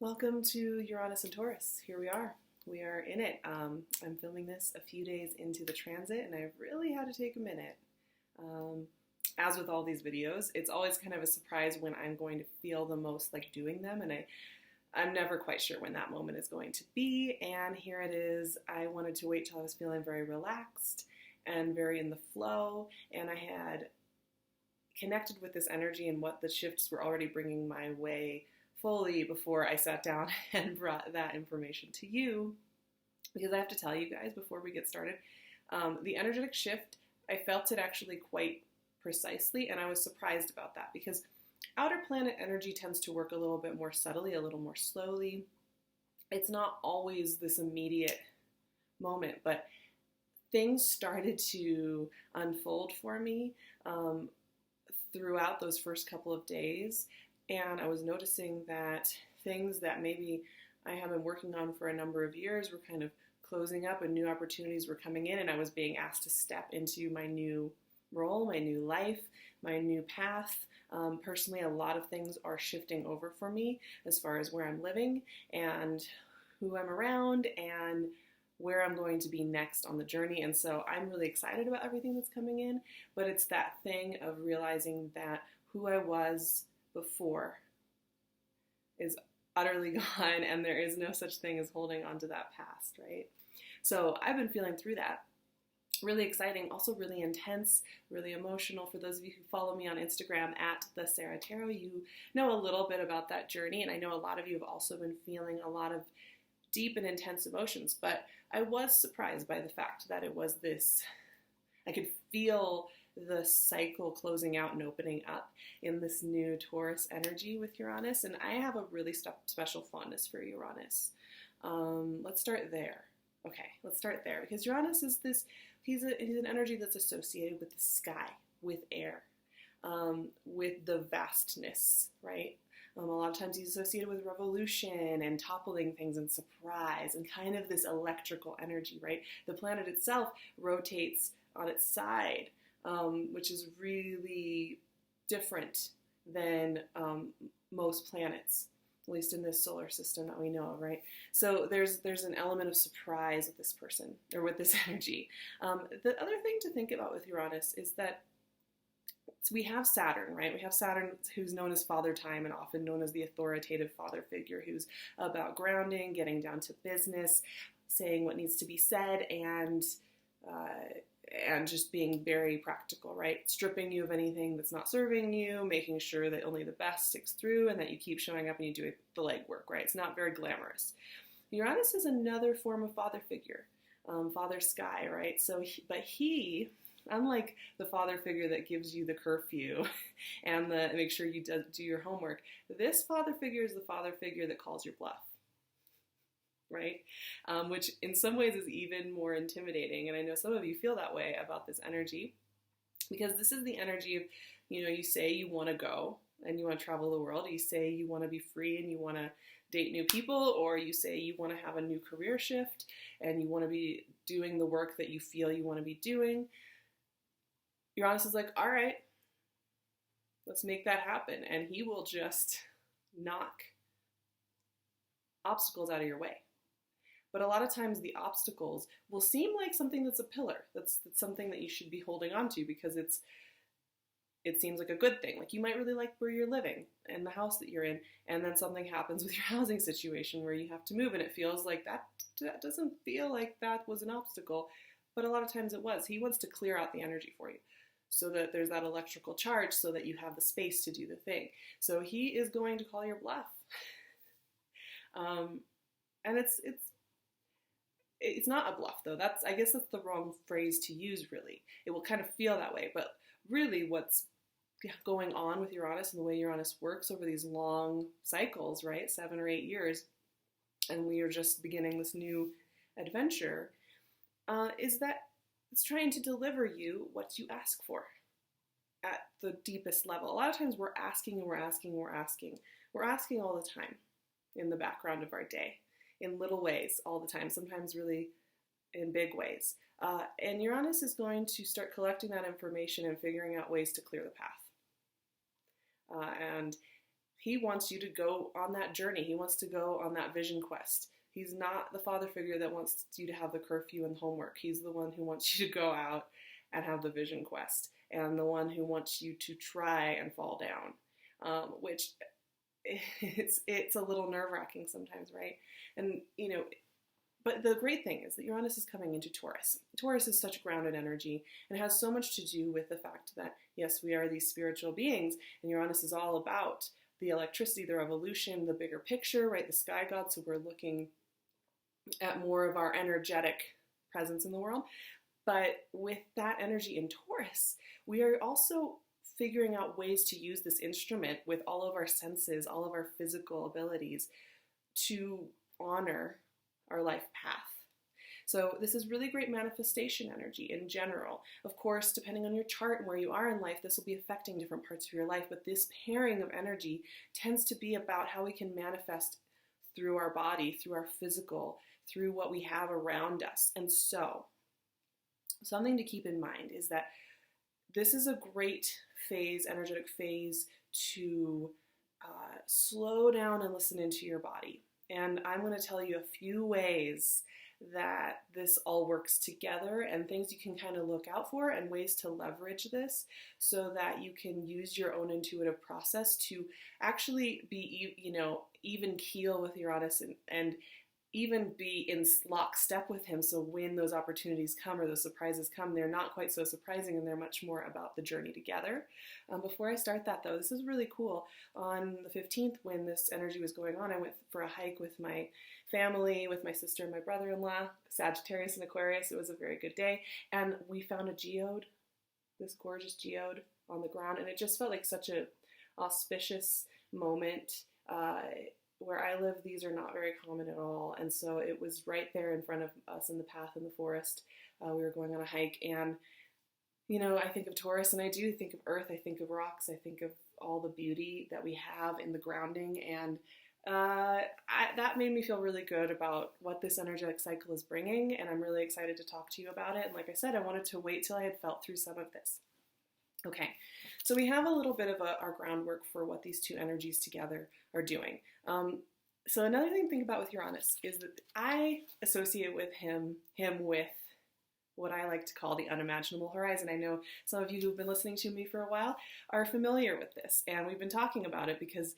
Welcome to Uranus and Taurus. Here we are. We are in it. I'm filming this a few days into the transit, and I really had to take a minute. As with all these videos, it's always kind of a surprise when I'm going to feel the most like doing them, and I'm never quite sure when that moment is going to be. And here it is. I wanted to wait till I was feeling very relaxed and very in the flow, and I had connected with this energy and what the shifts were already bringing my way fully before I sat down and brought that information to you. Because I have to tell you guys before we get started, the energetic shift, I felt it actually quite precisely, and I was surprised about that because outer planet energy tends to work a little bit more subtly, a little more slowly. It's not always this immediate moment, but things started to unfold for me throughout those first couple of days. And I was noticing that things that maybe I have been working on for a number of years were kind of closing up and new opportunities were coming in, and I was being asked to step into my new role, my new life, my new path. Personally, a lot of things are shifting over for me as far as where I'm living and who I'm around and where I'm going to be next on the journey. And so I'm really excited about everything that's coming in, but it's that thing of realizing that who I was before is utterly gone, and there is no such thing as holding on to that past, right? So I've been feeling through that. Really exciting, also really intense, really emotional. For those of you who follow me on Instagram at the Sarah Tarot, you know a little bit about that journey, and I know a lot of you have also been feeling a lot of deep and intense emotions, but I was surprised by the fact that it was this, I could feel the cycle closing out and opening up in this new Taurus energy with Uranus, and I have a really special fondness for Uranus. Let's start there. Okay, let's start there, because Uranus is this, he's an energy that's associated with the sky, with air, with the vastness, right? A lot of times he's associated with revolution and toppling things and surprise and kind of this electrical energy, right? The planet itself rotates on its side, which is really different than most planets, at least in this solar system that we know of, right? So there's an element of surprise with this person, or with this energy. The other thing to think about with Uranus is that we have Saturn, right? We have Saturn, who's known as Father Time and often known as the authoritative father figure, who's about grounding, getting down to business, saying what needs to be said, and just being very practical, right? Stripping you of anything that's not serving you, making sure that only the best sticks through and that you keep showing up and you do the legwork, right? It's not very glamorous. Uranus is another form of father figure, father sky, right? So, but he, unlike the father figure that gives you the curfew and make sure you do your homework, this father figure is the father figure that calls your bluff, right? Which in some ways is even more intimidating. And I know some of you feel that way about this energy, because this is the energy of, you say you want to go and you want to travel the world. You say you want to be free and you want to date new people, or you say you want to have a new career shift and you want to be doing the work that you feel you want to be doing. Uranus is like, all right, let's make that happen. And he will just knock obstacles out of your way. But a lot of times the obstacles will seem like something that's a pillar. That's something that you should be holding on to because it seems like a good thing. Like you might really like where you're living and the house that you're in, and then something happens with your housing situation where you have to move, and it feels like that doesn't feel like that was an obstacle. But a lot of times it was. He wants to clear out the energy for you so that there's that electrical charge so that you have the space to do the thing. So he is going to call your bluff. And it's not a bluff, though. I guess that's the wrong phrase to use, really. It will kind of feel that way, but really what's going on with Uranus and the way Uranus works over these long cycles, right, 7 or 8 years, and we are just beginning this new adventure, is that it's trying to deliver you what you ask for at the deepest level. A lot of times we're asking and we're asking and we're asking. We're asking all the time in the background of our day, in little ways all the time, sometimes really in big ways. And Uranus is going to start collecting that information and figuring out ways to clear the path. And he wants you to go on that journey. He wants to go on that vision quest. He's not the father figure that wants you to have the curfew and homework. He's the one who wants you to go out and have the vision quest, and the one who wants you to try and fall down, which it's a little nerve-wracking sometimes, right? And, but the great thing is that Uranus is coming into Taurus. Taurus is such grounded energy and has so much to do with the fact that, yes, we are these spiritual beings, and Uranus is all about the electricity, the revolution, the bigger picture, right? The sky god, so we're looking at more of our energetic presence in the world. But with that energy in Taurus, we are also figuring out ways to use this instrument with all of our senses, all of our physical abilities to honor our life path. So this is really great manifestation energy in general. Of course, depending on your chart and where you are in life, this will be affecting different parts of your life, but this pairing of energy tends to be about how we can manifest through our body, through our physical, through what we have around us. And so, something to keep in mind is that this is a great phase, energetic phase, to slow down and listen into your body. And I'm going to tell you a few ways that this all works together and things you can kind of look out for and ways to leverage this so that you can use your own intuitive process to actually be, even keel with Uranus and even be in lockstep with him, so when those opportunities come or those surprises come, they're not quite so surprising and they're much more about the journey together. Before I start that though, this is really cool. On the 15th, when this energy was going on, I went for a hike with my family, with my sister and my brother-in-law, Sagittarius and Aquarius. It was a very good day, and we found a geode, this gorgeous geode on the ground, and it just felt like such an auspicious moment. Where I live, these are not very common at all, and so it was right there in front of us in the path in the forest. We were going on a hike, and I think of Taurus, and I do think of Earth, I think of rocks, I think of all the beauty that we have in the grounding, and that made me feel really good about what this energetic cycle is bringing, and I'm really excited to talk to you about it. And like I said, I wanted to wait till I had felt through some of this. Okay, so we have a little bit of our groundwork for what these two energies together are doing. So another thing to think about with Uranus is that I associate with him with what I like to call the unimaginable horizon. I know some of you who've been listening to me for a while are familiar with this, and we've been talking about it because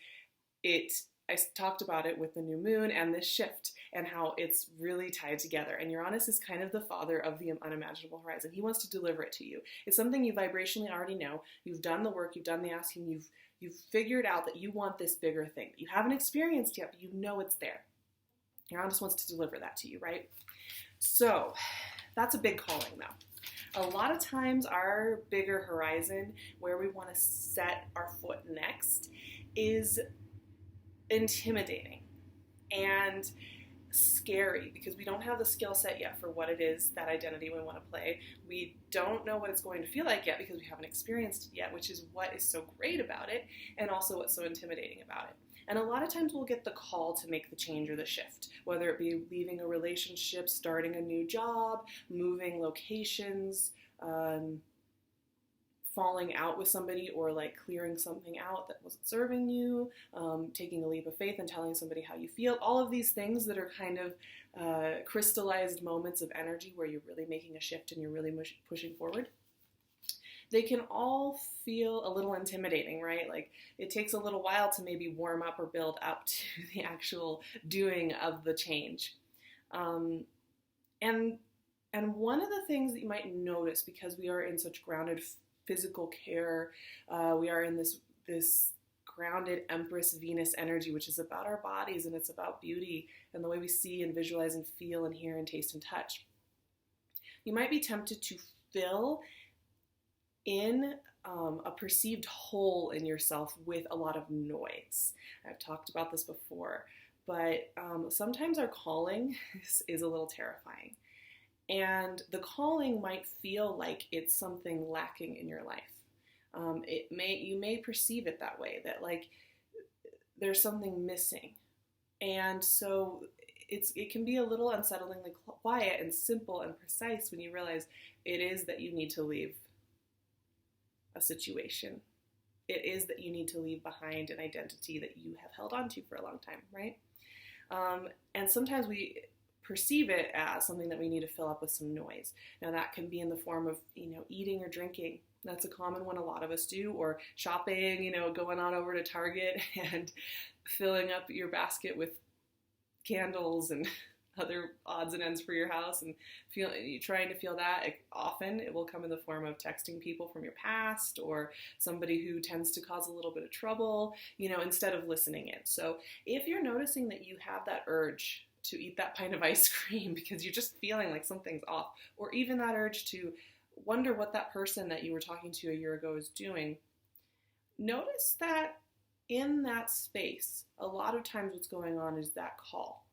I talked about it with the new moon and this shift and how it's really tied together. And Uranus is kind of the father of the unimaginable horizon. He wants to deliver it to you. It's something you vibrationally already know. You've done the work, you've done the asking, you've figured out that you want this bigger thing that you haven't experienced yet, but you know it's there. Uranus wants to deliver that to you, right? So that's a big calling though. A lot of times our bigger horizon, where we want to set our foot next, is intimidating and scary because we don't have the skill set yet for what it is, that identity we want to play. We don't know what it's going to feel like yet because we haven't experienced it yet, which is what is so great about it and also what's so intimidating about it. And a lot of times we'll get the call to make the change or the shift, whether it be leaving a relationship, starting a new job, moving locations, falling out with somebody, or like clearing something out that wasn't serving you, taking a leap of faith and telling somebody how you feel. All of these things that are kind of crystallized moments of energy where you're really making a shift and you're really pushing forward. They can all feel a little intimidating, right? Like it takes a little while to maybe warm up or build up to the actual doing of the change. And one of the things that you might notice, because we are in such grounded physical care, we are in this grounded Empress Venus energy, which is about our bodies and it's about beauty and the way we see and visualize and feel and hear and taste and touch. You might be tempted to fill in a perceived hole in yourself with a lot of noise. I've talked about this before, but sometimes our calling is a little terrifying. And the calling might feel like it's something lacking in your life. You may perceive it that way, that like there's something missing. And so it can be a little unsettlingly quiet and simple and precise when you realize it is that you need to leave a situation. it is that you need to leave behind an identity that you have held on to for a long time, right? And sometimes we perceive it as something that we need to fill up with some noise. Now that can be in the form of, eating or drinking. That's a common one a lot of us do, or shopping, going on over to Target and filling up your basket with candles and other odds and ends for your house, and trying to feel that. Often it will come in the form of texting people from your past or somebody who tends to cause a little bit of trouble, instead of listening in. So if you're noticing that you have that urge to eat that pint of ice cream because you're just feeling like something's off, or even that urge to wonder what that person that you were talking to a year ago is doing, notice that in that space, a lot of times what's going on is that call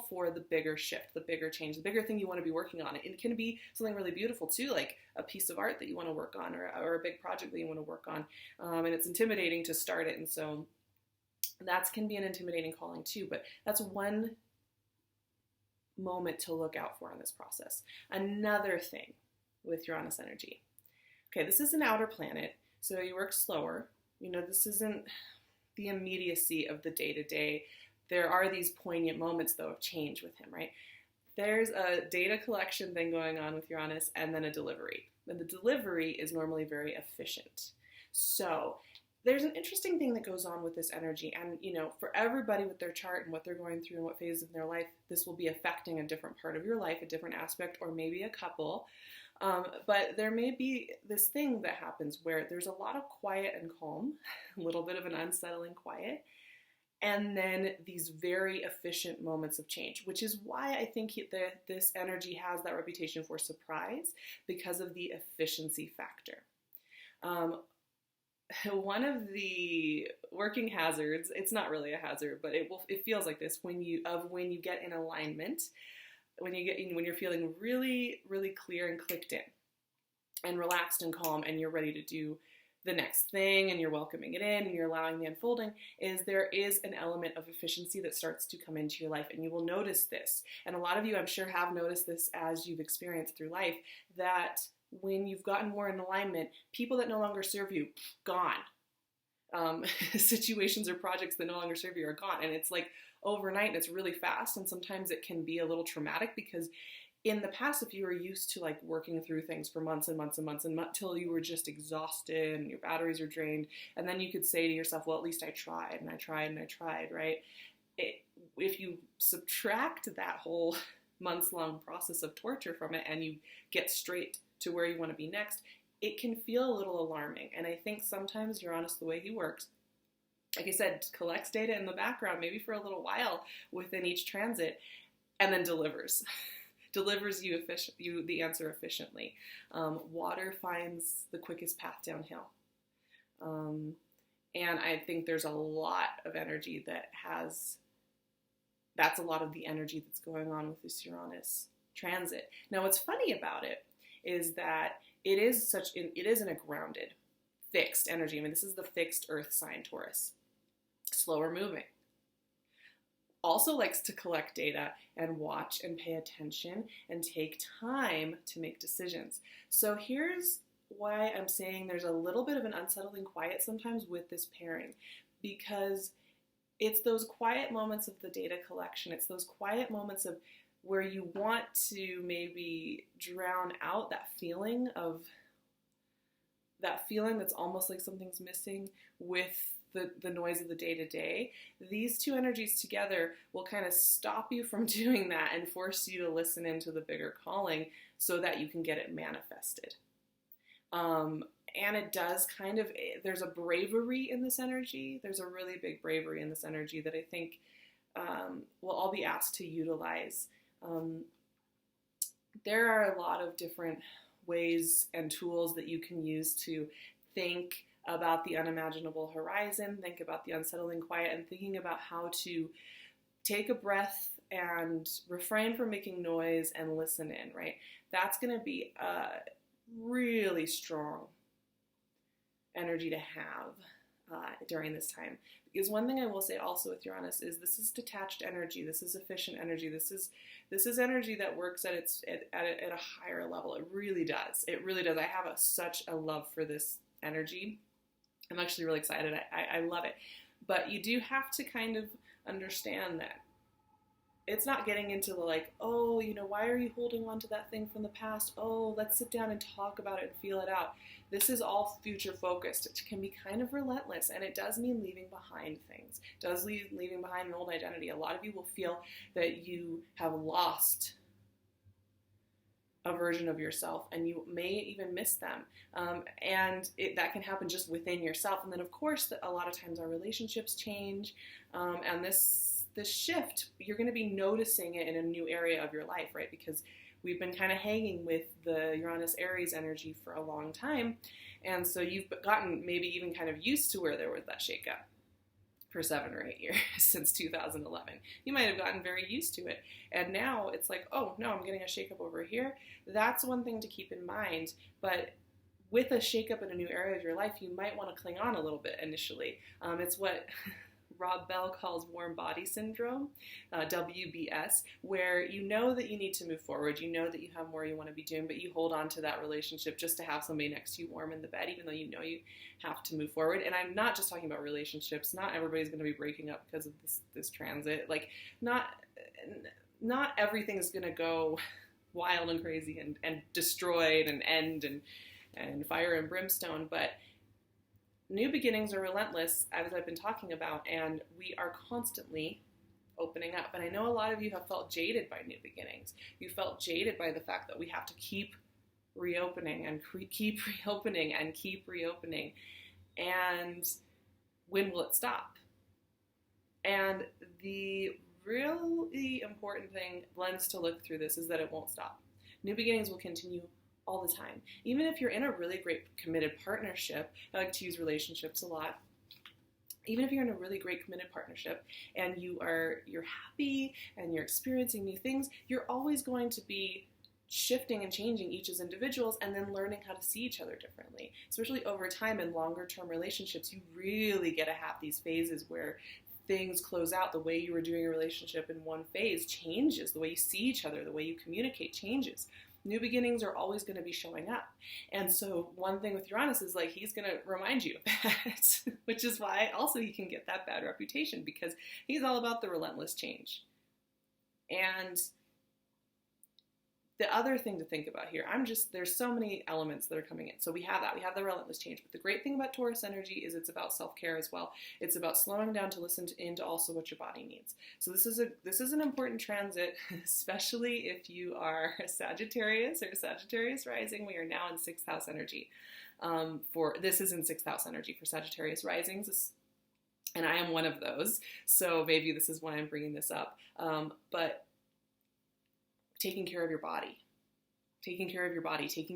for the bigger shift, the bigger change, the bigger thing you want to be working on. It can be something really beautiful too, like a piece of art that you want to work on, or a big project that you want to work on, and it's intimidating to start it, and so that can be an intimidating calling too, but that's one moment to look out for in this process. Another thing with Uranus energy. Okay, this is an outer planet, so you work slower. This isn't the immediacy of the day-to-day. There are these poignant moments, though, of change with him, right? There's a data collection thing going on with Uranus, and then a delivery. And the delivery is normally very efficient. So there's an interesting thing that goes on with this energy, and for everybody with their chart and what they're going through and what phase of their life, this will be affecting a different part of your life, a different aspect, or maybe a couple. But there may be this thing that happens where there's a lot of quiet and calm, a little bit of an unsettling quiet, and then these very efficient moments of change, which is why I think this energy has that reputation for surprise, because of the efficiency factor. One of the working hazards, it's not really a hazard, but it feels like this when you get in alignment, when you're feeling really, really clear and clicked in and relaxed and calm, and you're ready to do the next thing, and you're welcoming it in and you're allowing the unfolding, there is an element of efficiency that starts to come into your life, and you will notice this. And a lot of you, I'm sure, have noticed this as you've experienced through life, that when you've gotten more in alignment, people that no longer serve you, gone. Situations or projects that no longer serve you are gone. And it's like overnight, and it's really fast, and sometimes it can be a little traumatic, because in the past, if you were used to like working through things for months and months and months and until you were just exhausted and your batteries are drained, and then you could say to yourself, well, at least I tried and I tried and I tried, right? If you subtract that whole months-long process of torture from it and you get straight to where you want to be next, it can feel a little alarming. And I think sometimes Uranus, the way he works, like I said, collects data in the background, maybe for a little while within each transit, and then delivers you the answer efficiently. Water finds the quickest path downhill. And I think there's a lot of energy that's a lot of the energy that's going on with this Uranus transit. Now, what's funny about it is that it is in a grounded, fixed energy. I mean, this is the fixed earth sign, Taurus. Slower moving. Also likes to collect data and watch and pay attention and take time to make decisions. So here's why I'm saying there's a little bit of an unsettling quiet sometimes with this pairing, because it's those quiet moments of the data collection. It's those quiet moments of where you want to maybe drown out that feeling that's almost like something's missing with the noise of the day-to-day. These two energies together will kind of stop you from doing that and force you to listen into the bigger calling so that you can get it manifested. And it does there's a bravery in this energy. There's a really big bravery in this energy that I think we'll all be asked to utilize. There are a lot of different ways and tools that you can use to think about the unimaginable horizon, think about the unsettling quiet, and thinking about how to take a breath and refrain from making noise and listen in, right? That's going to be a really strong energy to have during this time. Because one thing I will say also with Uranus is this is detached energy. This is efficient energy. This is energy that works at a higher level. It really does. It really does. I have such a love for this energy. I'm actually really excited. I love it. But you do have to kind of understand that it's not getting into the like, oh, why are you holding on to that thing from the past? Oh, let's sit down and talk about it and feel it out. This is all future focused. It can be kind of relentless, and it does mean leaving behind things. It does leaving behind an old identity. A lot of you will feel that you have lost a version of yourself, and you may even miss them. That can happen just within yourself. And then, of course, a lot of times our relationships change, and this shift, you're going to be noticing it in a new area of your life, right? Because we've been kind of hanging with the Uranus Aries energy for a long time, and so you've gotten maybe even kind of used to where there was that shakeup for 7 or 8 years since 2011. You might have gotten very used to it, and now it's like, oh no, I'm getting a shakeup over here. That's one thing to keep in mind, but with a shakeup in a new area of your life, you might want to cling on a little bit initially. It's what Rob Bell calls warm body syndrome, WBS, where you know that you need to move forward, you know that you have more you want to be doing, but you hold on to that relationship just to have somebody next to you warm in the bed, even though you know you have to move forward. And I'm not just talking about relationships. Not everybody's going to be breaking up because of this transit. Like, not everything's going to go wild and crazy and destroyed and end and fire and brimstone, but new beginnings are relentless, as I've been talking about, and we are constantly opening up. And I know a lot of you have felt jaded by new beginnings. You felt jaded by the fact that we have to keep reopening and keep reopening and keep reopening. And when will it stop? And the really important thing, lens to look through this, is that it won't stop. New beginnings will continue all the time. Even if you're in a really great committed partnership, I like to use relationships a lot. Even if you're in a really great committed partnership and you're happy and you're experiencing new things, you're always going to be shifting and changing each as individuals, and then learning how to see each other differently. Especially over time in longer term relationships, you really get to have these phases where things close out. The way you were doing a relationship in one phase changes. The way you see each other, the way you communicate changes. New beginnings are always going to be showing up. And so one thing with Uranus is like, he's going to remind you of that, which is why also he can get that bad reputation, because he's all about the relentless change. And the other thing to think about here, there's so many elements that are coming in. So we have that. We have the relentless change. But the great thing about Taurus energy is it's about self-care as well. It's about slowing down to listen into also what your body needs. So this is an important transit, especially if you are a Sagittarius or Sagittarius rising. We are now in 6th house energy. This is in 6th house energy for Sagittarius risings. And I am one of those. So maybe this is why I'm bringing this up. But taking care of your body, taking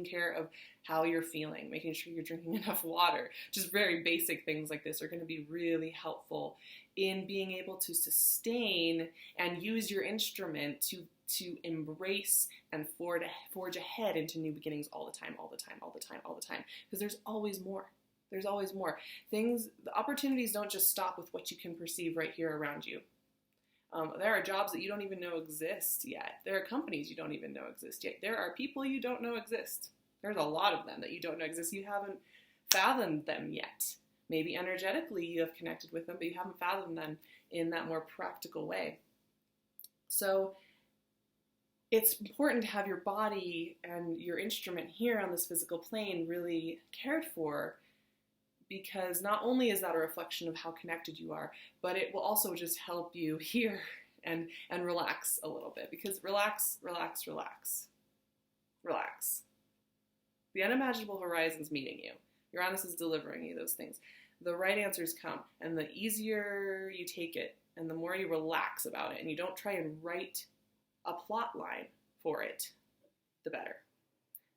care of how you're feeling, making sure you're drinking enough water. Just very basic things like this are going to be really helpful in being able to sustain and use your instrument to embrace and forge ahead into new beginnings all the time. Because there's always more. There's always more. The opportunities don't just stop with what you can perceive right here around you. There are jobs that you don't even know exist yet. There are companies you don't even know exist yet. There are people you don't know exist. There's a lot of them that you don't know exist. You haven't fathomed them yet. Maybe energetically you have connected with them, but you haven't fathomed them in that more practical way. So it's important to have your body and your instrument here on this physical plane really cared for, because not only is that a reflection of how connected you are, but it will also just help you here and relax a little bit. Because relax. The unimaginable horizon's meeting you. Uranus is delivering you those things. The right answers come, and the easier you take it, and the more you relax about it, and you don't try and write a plot line for it, the better.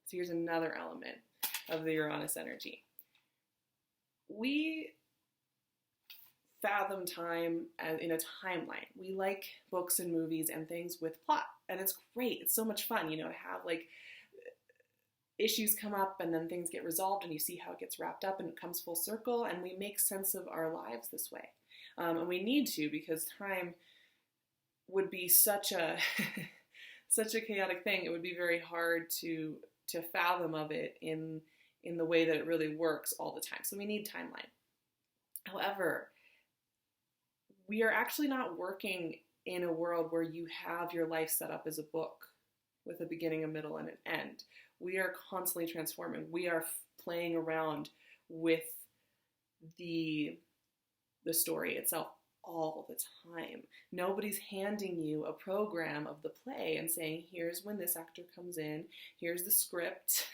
So here's another element of the Uranus energy. We fathom time in a timeline. We like books and movies and things with plot, and it's great. It's so much fun, to have like issues come up and then things get resolved and you see how it gets wrapped up and it comes full circle, and we make sense of our lives this way. And we need to, because time would be such a chaotic thing. It would be very hard to fathom of it in in the way that it really works all the time. So we need timeline. However, we are actually not working in a world where you have your life set up as a book with a beginning, a middle, and an end. We are constantly transforming. We are playing around with the story itself all the time. Nobody's handing you a program of the play and saying, here's when this actor comes in, here's the script,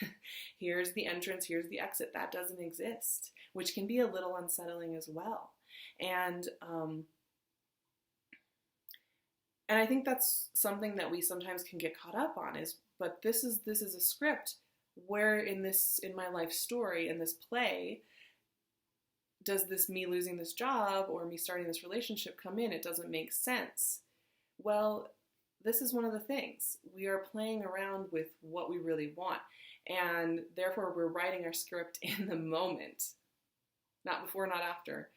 here's the entrance, here's the exit. That doesn't exist, which can be a little unsettling as well. And I think that's something that we sometimes can get caught up on but this is a script. Where in my life story, in this play, does this me losing this job or me starting this relationship come in? It doesn't make sense. Well, this is one of the things. We are playing around with what we really want. And therefore, we're writing our script in the moment. Not before, not after.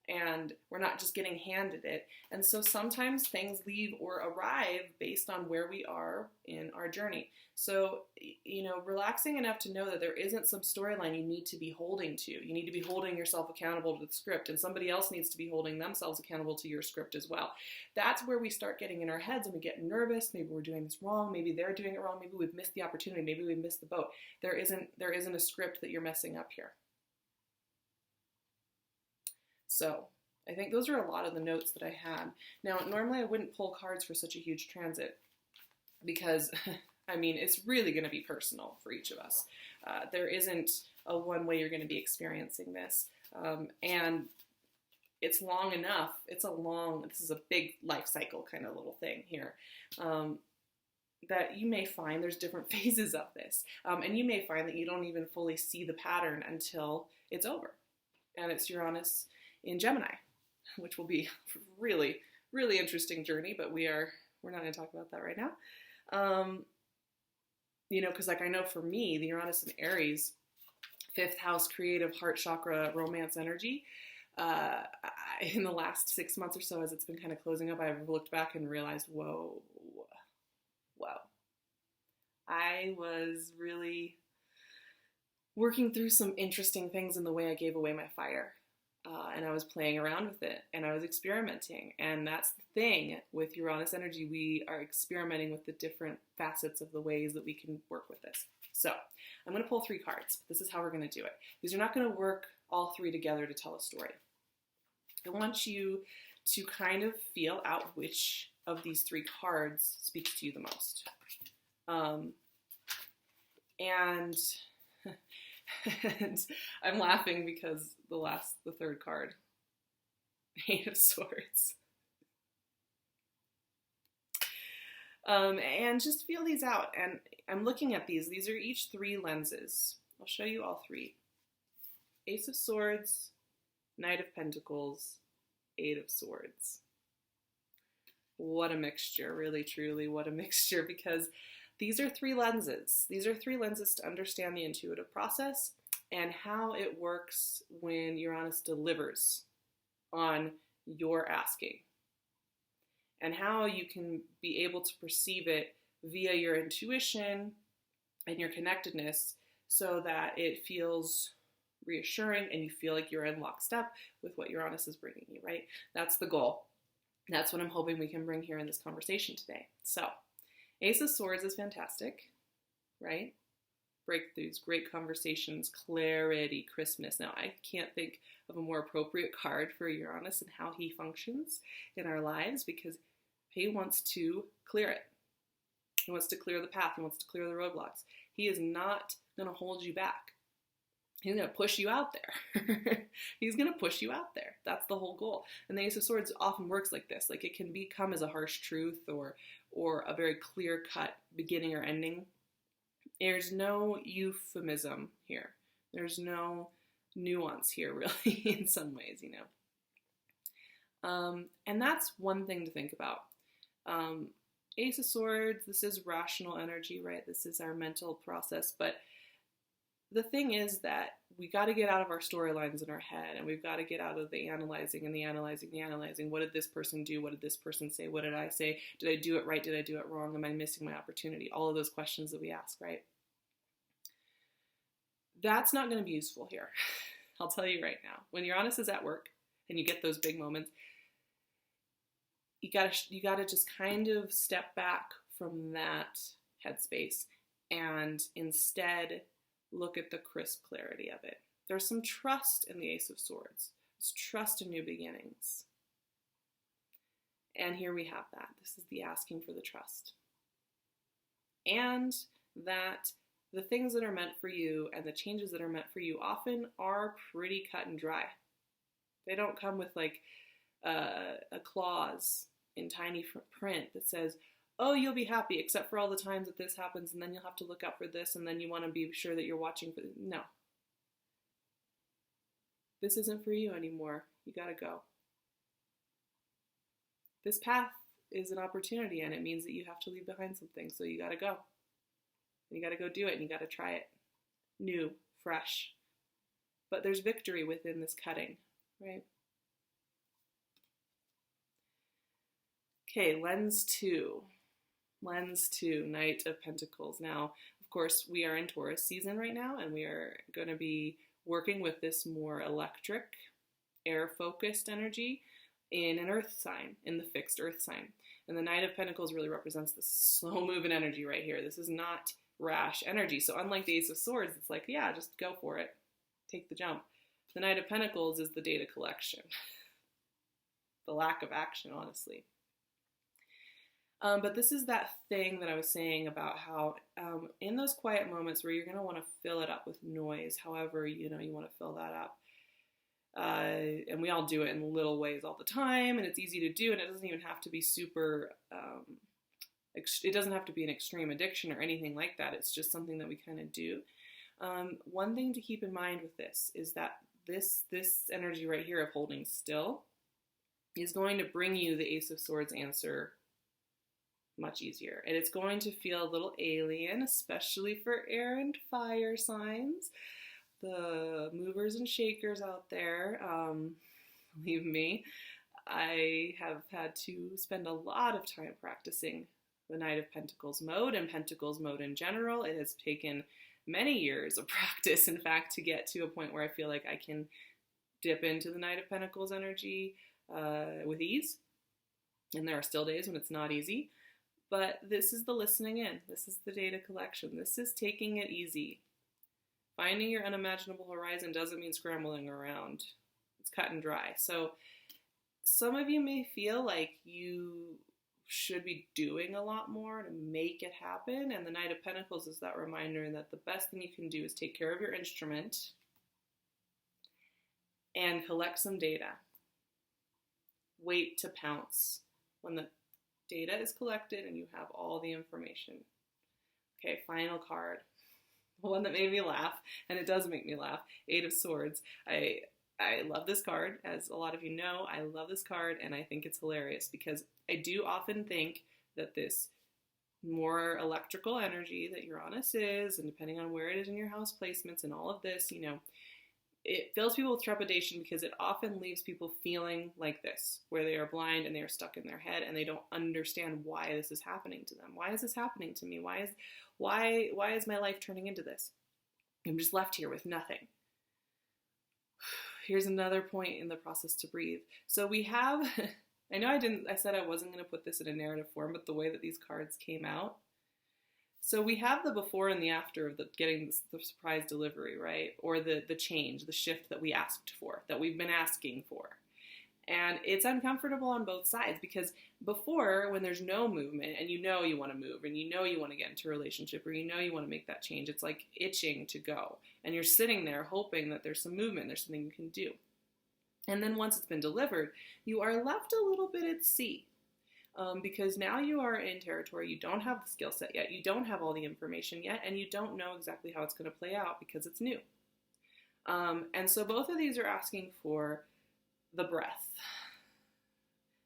And we're not just getting handed it. And so sometimes things leave or arrive based on where we are in our journey. So, relaxing enough to know that there isn't some storyline you need to be holding to. You need to be holding yourself accountable to the script, and somebody else needs to be holding themselves accountable to your script as well. That's where we start getting in our heads and we get nervous. Maybe we're doing this wrong. Maybe they're doing it wrong. Maybe we've missed the opportunity. Maybe we've missed the boat. There isn't a script that you're messing up here. So I think those are a lot of the notes that I had. Now, normally I wouldn't pull cards for such a huge transit because, it's really going to be personal for each of us. There isn't a one way you're going to be experiencing this. And it's long enough. This is a big life cycle kind of little thing here. That you may find there's different phases of this. And you may find that you don't even fully see the pattern until it's over. And it's Uranus in Gemini, which will be a really, really interesting journey, but we're not going to talk about that right now. Because I know for me, the Uranus in Aries, 5th house, creative, heart chakra, romance energy, in the last 6 months or so, as it's been kind of closing up, I've looked back and realized, whoa, I was really working through some interesting things in the way I gave away my fire. And I was playing around with it, and I was experimenting. And that's the thing with Uranus energy. We are experimenting with the different facets of the ways that we can work with this. So I'm going to pull 3 cards. This is how we're going to do it. These are not going to work all 3 together to tell a story. I want you to kind of feel out which of these 3 cards speaks to you the most. And I'm laughing because the 3rd card, 8 of Swords. And just feel these out. And I'm looking at these. These are each 3 lenses. I'll show you all 3. Ace of Swords, Knight of Pentacles, 8 of Swords. What a mixture, really, truly, what a mixture, because these are 3 lenses. These are 3 lenses to understand the intuitive process and how it works when Uranus delivers on your asking, and how you can be able to perceive it via your intuition and your connectedness so that it feels reassuring and you feel like you're in lockstep with what Uranus is bringing you, right? That's the goal. That's what I'm hoping we can bring here in this conversation today. So, Ace of Swords is fantastic, right? Breakthroughs, great conversations, clarity, crispness. Now, I can't think of a more appropriate card for Uranus and how he functions in our lives, because he wants to clear it. He wants to clear the path. He wants to clear the roadblocks. He is not going to hold you back. He's going to push you out there. He's going to push you out there. That's the whole goal. And the Ace of Swords often works like this. Like, it can become as a harsh truth or a very clear-cut beginning or ending. There's no euphemism here. There's no nuance here, really, in some ways, And that's one thing to think about. Ace of Swords, this is rational energy, right? This is our mental process, but the thing is that we got to get out of our storylines in our head, and we've got to get out of the analyzing and the analyzing. What did this person do? What did this person say? What did I say? Did I do it right? Did I do it wrong? Am I missing my opportunity? All of those questions that we ask, right? That's not going to be useful here. I'll tell you right now. When Uranus is at work and you get those big moments, you gotta just kind of step back from that headspace and instead look at the crisp clarity of it. There's some trust in the Ace of Swords. It's trust in new beginnings. And here we have that. This is the asking for the trust. And that the things that are meant for you and the changes that are meant for you often are pretty cut and dry. They don't come with like a clause in tiny print that says, oh, you'll be happy except for all the times that this happens, and then you'll have to look out for this, and then you want to be sure that you're watching for this. No. This isn't for you anymore. You gotta go. This path is an opportunity, and it means that you have to leave behind something, so you gotta go. And you gotta go do it, and you gotta try it. New, fresh. But there's victory within this cutting, right? Okay, lens two. Lens two, Knight of Pentacles. Now, of course, we are in Taurus season right now, and we are going to be working with this more electric, air-focused energy in an earth sign, in the fixed earth sign. And the Knight of Pentacles really represents this slow-moving energy right here. This is not rash energy. So unlike the Ace of Swords, it's like, yeah, just go for it. Take the jump. The Knight of Pentacles is the data collection. The lack of action, honestly. But this is that thing that I was saying about how in those quiet moments where you're going to want to fill it up with noise, however, you want to fill that up. And we all do it in little ways all the time, and it's easy to do, and it doesn't even have to be super, it doesn't have to be an extreme addiction or anything like that. It's just something that we kind of do. One thing to keep in mind with this is that this energy right here of holding still is going to bring you the Ace of Swords answer much easier. And it's going to feel a little alien, especially for air and fire signs. The movers and shakers out there, believe me, I have had to spend a lot of time practicing the Knight of Pentacles mode and Pentacles mode in general. It has taken many years of practice, in fact, to get to a point where I feel like I can dip into the Knight of Pentacles energy with ease. And there are still days when it's not easy. But this is the listening in. This is the data collection. This is taking it easy. Finding your unimaginable horizon doesn't mean scrambling around. It's cut and dry. So some of you may feel like you should be doing a lot more to make it happen. And the Knight of Pentacles is that reminder that the best thing you can do is take care of your instrument and collect some data. Wait to pounce when the data is collected and you have all the information. Okay, final card. The one that made me laugh, and it does make me laugh, Eight of Swords. I love this card. As a lot of you know, I love this card, and I think it's hilarious because I do often think that this more electrical energy that Uranus is, and depending on where it is in your house placements and all of this, it fills people with trepidation because it often leaves people feeling like this, where they are blind and they are stuck in their head and they don't understand why this is happening to them. Why is this happening to me? Why is my life turning into this? I'm just left here with nothing. Here's another point in the process to breathe. So we have, I said I wasn't going to put this in a narrative form, but the way that these cards came out. So we have the before and the after of getting the surprise delivery, right? Or the change, the shift that we asked for, that we've been asking for. And it's uncomfortable on both sides because before, when there's no movement and you want to move and you want to get into a relationship or you want to make that change, it's like itching to go. And you're sitting there hoping that there's some movement, there's something you can do. And then once it's been delivered, you are left a little bit at sea. Because now you are in territory, you don't have the skill set yet, you don't have all the information yet, and you don't know exactly how it's going to play out because it's new. And so both of these are asking for the breath,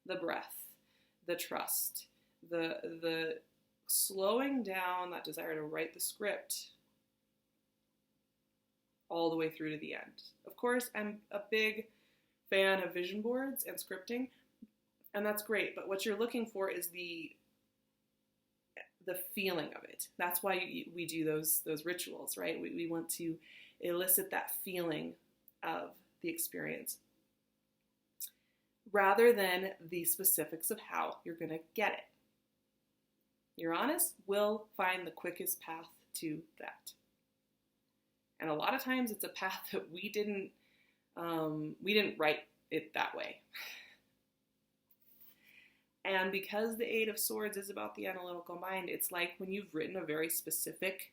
the trust, the slowing down that desire to write the script all the way through to the end. Of course, I'm a big fan of vision boards and scripting, and that's great, but what you're looking for is the the feeling of it. That's why we do those rituals, right? We want to elicit that feeling of the experience rather than the specifics of how you're going to get it. Uranus will find the quickest path to that. And a lot of times it's a path that we didn't write it that way. And because the Eight of Swords is about the analytical mind, it's like when you've written a very specific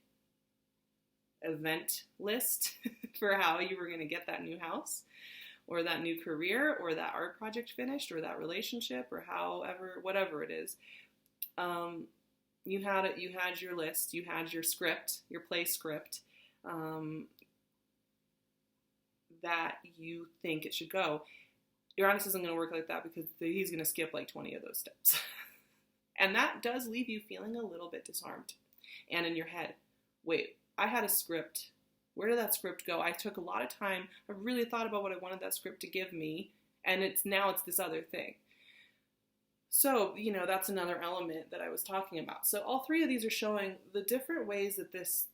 event list for how you were going to get that new house or that new career or that art project finished or that relationship or whatever it is. You had your list, you had your script, your play script that you think it should go. Uranus isn't going to work like that because he's going to skip like 20 of those steps. And that does leave you feeling a little bit disarmed. And in your head, wait, I had a script. Where did that script go? I took a lot of time. I really thought about what I wanted that script to give me. And it's this other thing. So, that's another element that I was talking about. So all three of these are showing the different ways that this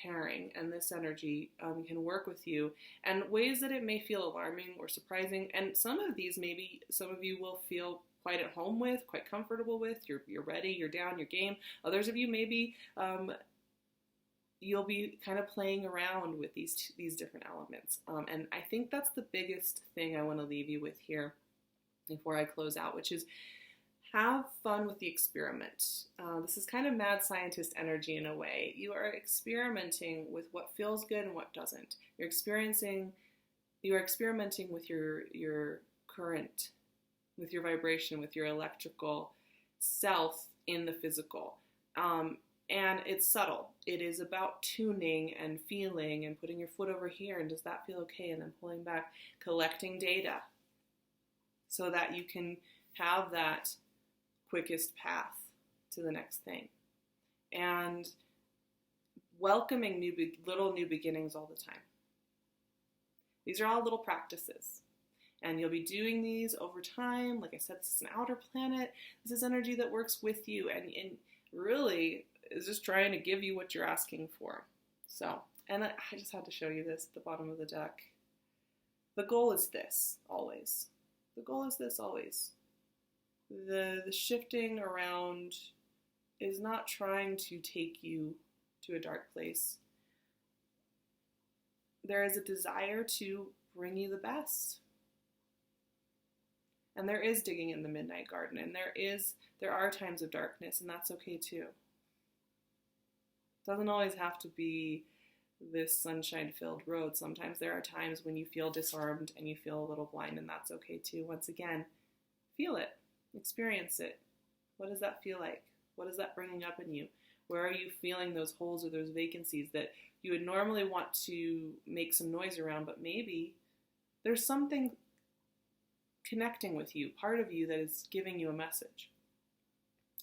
pairing and this energy can work with you, and ways that it may feel alarming or surprising. And some of these, maybe some of you will feel quite at home with, quite comfortable with. You're ready, you're down, you're game. Others of you, maybe you'll be kind of playing around with these different elements. And I think that's the biggest thing I want to leave you with here before I close out, which is have fun with the experiment. This is kind of mad scientist energy in a way. You are experimenting with what feels good and what doesn't. You are experimenting with your current, with your vibration, with your electrical self in the physical. And it's subtle. It is about tuning and feeling and putting your foot over here and does that feel okay? And then pulling back, collecting data so that you can have that quickest path to the next thing. And welcoming little new beginnings all the time. These are all little practices. And you'll be doing these over time. Like I said, this is an outer planet. This is energy that works with you and really is just trying to give you what you're asking for. So, and I just had to show you this at the bottom of the deck. The goal is this, always. The goal is this, always. The shifting around is not trying to take you to a dark place. There is a desire to bring you the best. And there is digging in the midnight garden, and there are times of darkness, and that's okay too. It doesn't always have to be this sunshine-filled road. Sometimes there are times when you feel disarmed and you feel a little blind, and that's okay too. Once again, feel it, experience it. What does that feel like? What is that bringing up in you? Where are you feeling those holes or those vacancies that you would normally want to make some noise around, but maybe there's something connecting with you, part of you that is giving you a message.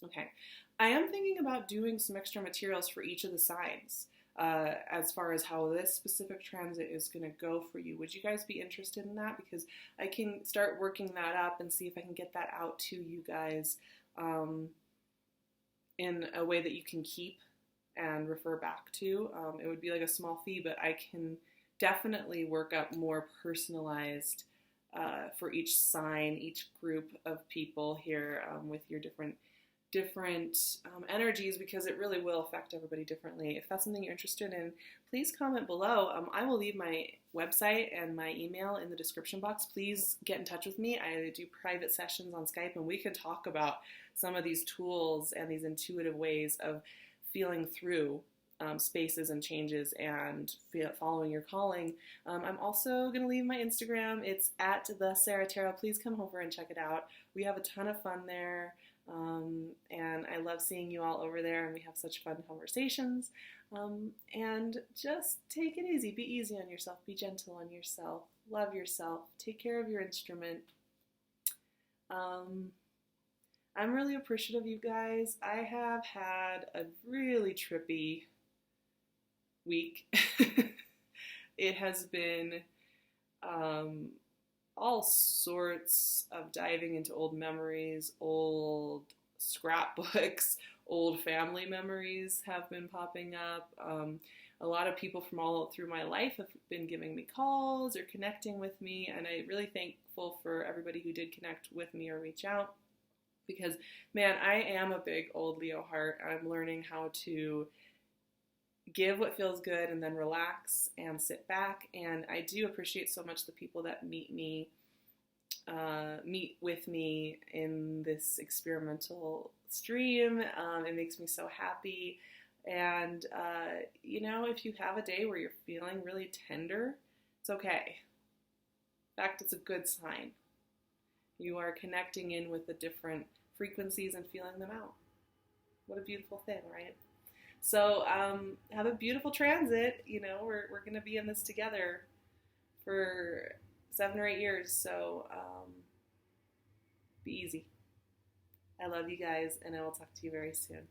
Okay, I am thinking about doing some extra materials for each of the signs as far as how this specific transit is going to go for you. Would you guys be interested in that? Because I can start working that up and see if I can get that out to you guys in a way that you can keep and refer back to. It would be like a small fee, but I can definitely work up more personalized for each sign, each group of people here with your different energies, because it really will affect everybody differently. If that's something you're interested in, please comment below. I will leave my website and my email in the description box. Please get in touch with me. I do private sessions on Skype, and we can talk about some of these tools and these intuitive ways of feeling through spaces and changes and following your calling. I'm also going to leave my Instagram. It's at the Sarah Tarot. Please come over and check it out. We have a ton of fun there. And I love seeing you all over there, and we have such fun conversations. And just take it easy. Be easy on yourself. Be gentle on yourself. Love yourself. Take care of your instrument. I'm really appreciative of you guys. I have had a really trippy week. It has been all sorts of diving into old memories, old scrapbooks, old family memories have been popping up. A lot of people from all through my life have been giving me calls or connecting with me, and I'm really thankful for everybody who did connect with me or reach out, because, man, I am a big old Leo heart. I'm learning how to give what feels good and then relax and sit back, and I do appreciate so much the people that meet with me in this experimental stream. It makes me so happy. And, if you have a day where you're feeling really tender, it's okay. In fact, it's a good sign. You are connecting in with the different frequencies and feeling them out. What a beautiful thing, right? So have a beautiful transit. We're going to be in this together for 7 or 8 years. So be easy. I love you guys, and I will talk to you very soon.